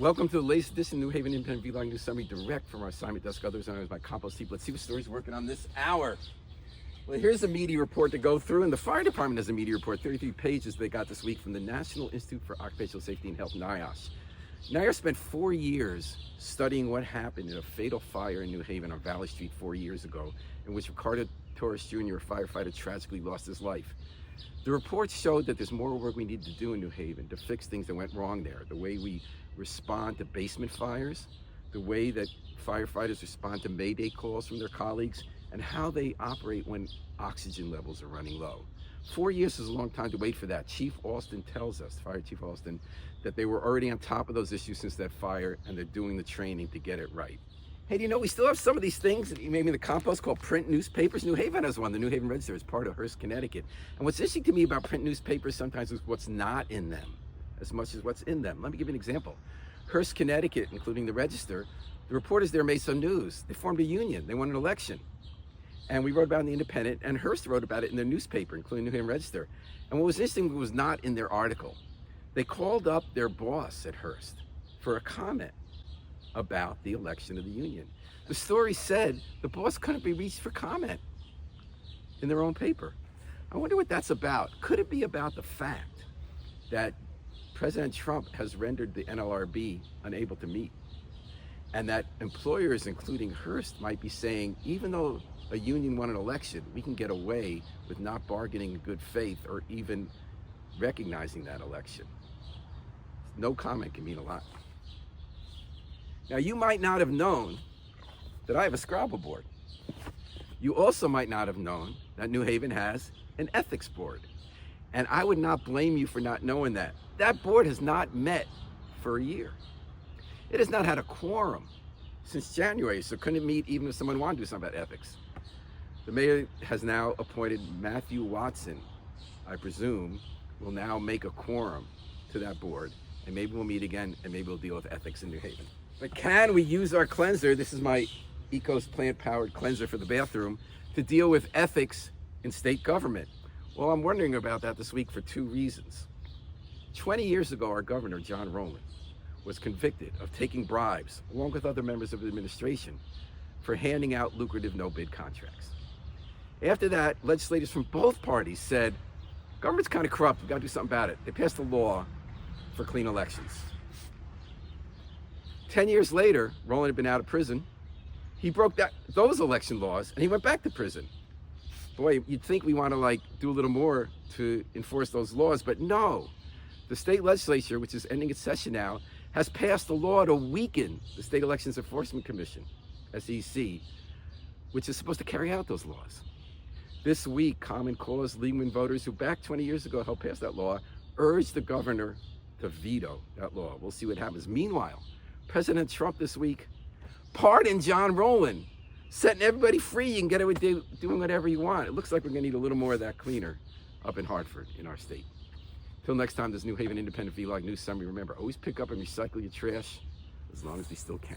Welcome to the latest edition of New Haven Independent Vlog News Summary, direct from our assignment desk. Others known as my Compost Heap. Let's see what stories we're working on this hour. Well, here's a media report to go through, and the fire department has a media report, 33 pages they got this week from the National Institute for Occupational Safety and Health, NIOSH. NIOSH spent 4 years studying what happened in a fatal fire in New Haven on Valley Street 4 years ago, in which Ricardo Torres Jr., a firefighter, tragically lost his life. The report showed that there's more work we need to do in New Haven to fix things that went wrong there. The way we respond to basement fires, the way that firefighters respond to mayday calls from their colleagues, and how they operate when oxygen levels are running low. 4 years is a long time to wait for that. Chief Alston tells us, Fire Chief Alston, that they were already on top of those issues since that fire, and they're doing the training to get it right. Hey, do you know we still have some of these things that you made me in the compost called print newspapers? New Haven has one. The New Haven Register is part of Hearst, Connecticut. And what's interesting to me about print newspapers sometimes is what's not in them as much as what's in them. Let me give you an example. Hearst, Connecticut, including the Register, the reporters there made some news. They formed a union. They won an election. And we wrote about it in the Independent, and Hearst wrote about it in their newspaper, including New Haven Register. And what was interesting was not in their article. They called up their boss at Hearst for a comment about the election of the union. The story said the boss couldn't be reached for comment in their own paper. I wonder what that's about. Could it be about the fact that President Trump has rendered the NLRB unable to meet, and that employers, including Hearst, might be saying, even though a union won an election, we can get away with not bargaining in good faith or even recognizing that election? No comment can mean a lot. Now, you might not have known that I have a Scrabble board. You also might not have known that New Haven has an ethics board. And I would not blame you for not knowing that. That board has not met for a year. It has not had a quorum since January, so couldn't meet even if someone wanted to do something about ethics. The mayor has now appointed Matthew Watson, I presume, will now make a quorum to that board, and maybe we'll meet again, and maybe we'll deal with ethics in New Haven. But can we use our cleanser, this is my Ecos plant-powered cleanser for the bathroom, to deal with ethics in state government? Well, I'm wondering about that this week for two reasons. 20 years ago, our governor, John Rowland, was convicted of taking bribes, along with other members of the administration, for handing out lucrative no-bid contracts. After that, legislators from both parties said, government's kind of corrupt, we've got to do something about it. They passed a law for clean elections. 10 years later, Rowland had been out of prison. He broke those election laws, and he went back to prison. Boy, you'd think we want to do a little more to enforce those laws, but no. The state legislature, which is ending its session now, has passed a law to weaken the State Elections Enforcement Commission, SEC, which is supposed to carry out those laws. This week, Common Cause legal voters who back 20 years ago helped pass that law urged the governor to veto that law. We'll see what happens. Meanwhile, President Trump this week pardoned John Rowland, setting everybody free. You can get away doing whatever you want. It looks like we're going to need a little more of that cleaner up in Hartford, in our state. Till next time, this New Haven Independent Vlog News Summary. Remember, always pick up and recycle your trash as long as we still can.